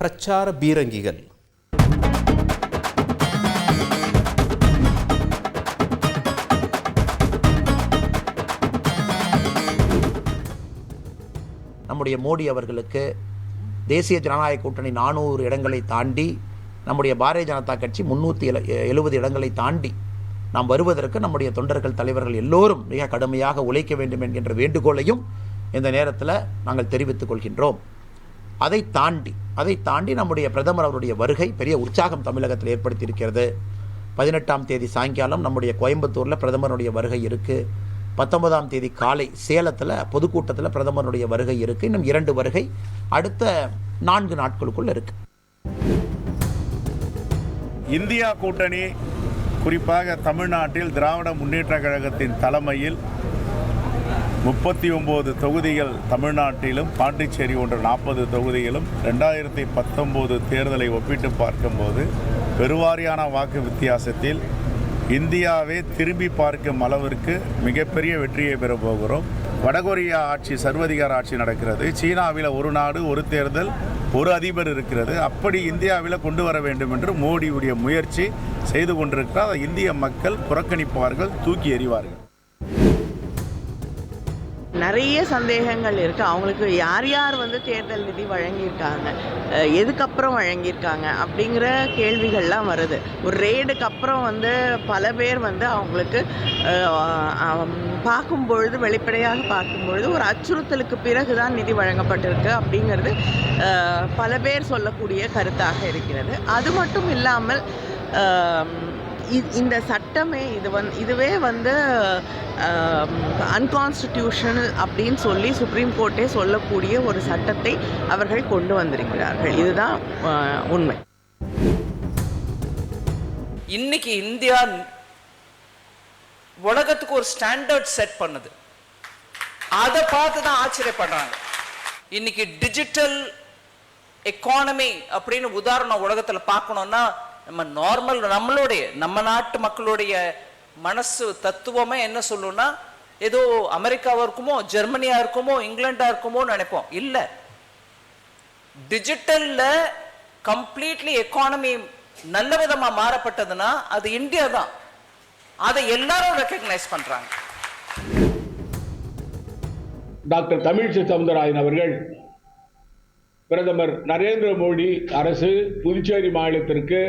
பிரச்சார பீரங்கிகள். நம்முடைய மோடி அவர்களுக்கு தேசிய ஜனநாயக கூட்டணி 400 இடங்களை தாண்டி, நம்முடைய பாரதிய ஜனதா கட்சி 370 இடங்களை தாண்டி நாம் வருவதற்கு நம்முடைய தொண்டர்கள், தலைவர்கள் எல்லோரும் மிக கடுமையாக உழைக்க வேண்டும் என்கின்ற வேண்டுகோளையும் இந்த நேரத்தில் நாங்கள் தெரிவித்துக் கொள்கின்றோம். அதை தாண்டி நம்முடைய பிரதமர் அவருடைய வருகை பெரிய உற்சாகம் தமிழகத்தில் ஏற்படுத்தியிருக்கிறது. 18ஆம் தேதி சாயங்காலம் நம்முடைய கோயம்புத்தூரில் பிரதமருடைய வருகை இருக்குது. 19ஆம் தேதி காலை சேலத்தில் பொதுக்கூட்டத்தில் பிரதமருடைய வருகை இருக்குது. இன்னும் 2 வருகை அடுத்த 4 நாட்களுக்குள் இருக்கு. இந்தியா கூட்டணி குறிப்பாக தமிழ்நாட்டில் திராவிட முன்னேற்ற கழகத்தின் தலைமையில் 39 தொகுதிகள் தமிழ்நாட்டிலும், பாண்டிச்சேரி ஒன்று 40 தொகுதிகளும் 2019 தேர்தலை ஒப்பிட்டு பார்க்கும்போது பெருவாரியான வாக்கு வித்தியாசத்தில் இந்தியாவை திரும்பி பார்க்கும் அளவிற்கு மிகப்பெரிய வெற்றியை பெற போகிறோம். வடகொரியா ஆட்சி, சர்வதிகார ஆட்சி நடக்கிறது. சீனாவில் ஒரு நாடு, ஒரு தேர்தல், ஒரு அதிபர் இருக்கிறது. அப்படி இந்தியாவில் கொண்டு வர வேண்டும் என்று மோடியுடைய முயற்சி செய்து கொண்டிருக்கிறார். இந்திய மக்கள் புறக்கணிப்பார்கள், தூக்கி எறிவார்கள். நிறைய சந்தேகங்கள் இருக்குது. அவங்களுக்கு யார் யார் தேர்தல் நிதி வழங்கியிருக்காங்க, எதுக்கப்புறம் வழங்கியிருக்காங்க அப்படிங்கிற கேள்விகள்லாம் வருது. ஒரு ரெய்டுக்கு அப்புறம் பல பேர் அவங்களுக்கு பார்க்கும்பொழுது, வெளிப்படையாக பார்க்கும்பொழுது ஒரு அச்சுறுத்தலுக்கு பிறகு தான் நிதி வழங்கப்பட்டிருக்கு அப்படிங்கிறது பல பேர் சொல்லக்கூடிய கருத்தாக இருக்கிறது. அது மட்டும் இல்லாமல் இந்த சட்டமே இதுவே அன்கான்ஸ்டிடியூஷனல் அப்படின்னு சொல்லி சுப்ரீம் கோர்ட்டே சொல்லக்கூடிய ஒரு சட்டத்தை அவர்கள் கொண்டு வந்திருக்கிறார்கள். இதுதான் உண்மை. இன்னைக்கு இந்தியா உலகத்துக்கு ஒரு ஸ்டாண்டர்ட் செட் பண்ணுது. அதை பார்த்து தான் ஆச்சரியப்படுறாங்க. இன்னைக்கு டிஜிட்டல் எக்கானமி அப்படின்னு உதாரணம் உலகத்தில் பார்க்கணும்னா நம்ம நாட்டு மக்களுடைய மனசு தத்துவமே என்ன சொல்லுன்னா, ஏதோ அமெரிக்காவா இருக்குமோ, ஜெர்மனியா இருக்குமோ, இங்கிலாண்டா இருக்குமோ நினைப்போம். இல்ல, டிஜிட்டல்ல கம்ப்ளீட்லி எக்கானமி நல்ல விதமா மாறப்பட்டதுன்னா அது இந்தியா தான். அதை எல்லாரும் ரெகக்னைஸ் பண்றாங்க. டாக்டர் தமிழிசை சவுந்தரராஜன் அவர்கள் பிரதமர் நரேந்திர மோடி அரசு புதுச்சேரி மாநிலத்திற்கு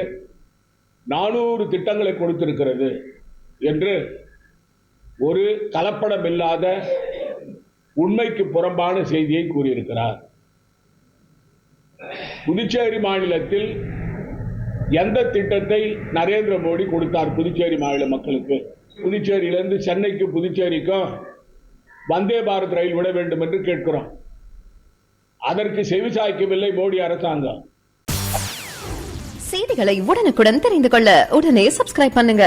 400 திட்டங்களை கொடுத்திருக்கிறது என்று ஒரு கலப்படமில்லாத உண்மைக்கு புறம்பான செய்தியை கூறியிருக்கிறார். புதுச்சேரி மாநிலத்தில் எந்த திட்டத்தை நரேந்திர மோடி கொடுத்தார் புதுச்சேரி மாநில மக்களுக்கு? புதுச்சேரியிலிருந்து சென்னைக்கு புதுச்சேரிக்கும் வந்தே பாரத் ரயில் விட வேண்டும் என்று கேட்கிறோம். அதற்கு செவிசாய்க்கவில்லை மோடி அரசாங்கம். செய்திகளை உடனுக்குடன் தெரிந்து கொள்ள உடனே சப்ஸ்கிரைப் பண்ணுங்க.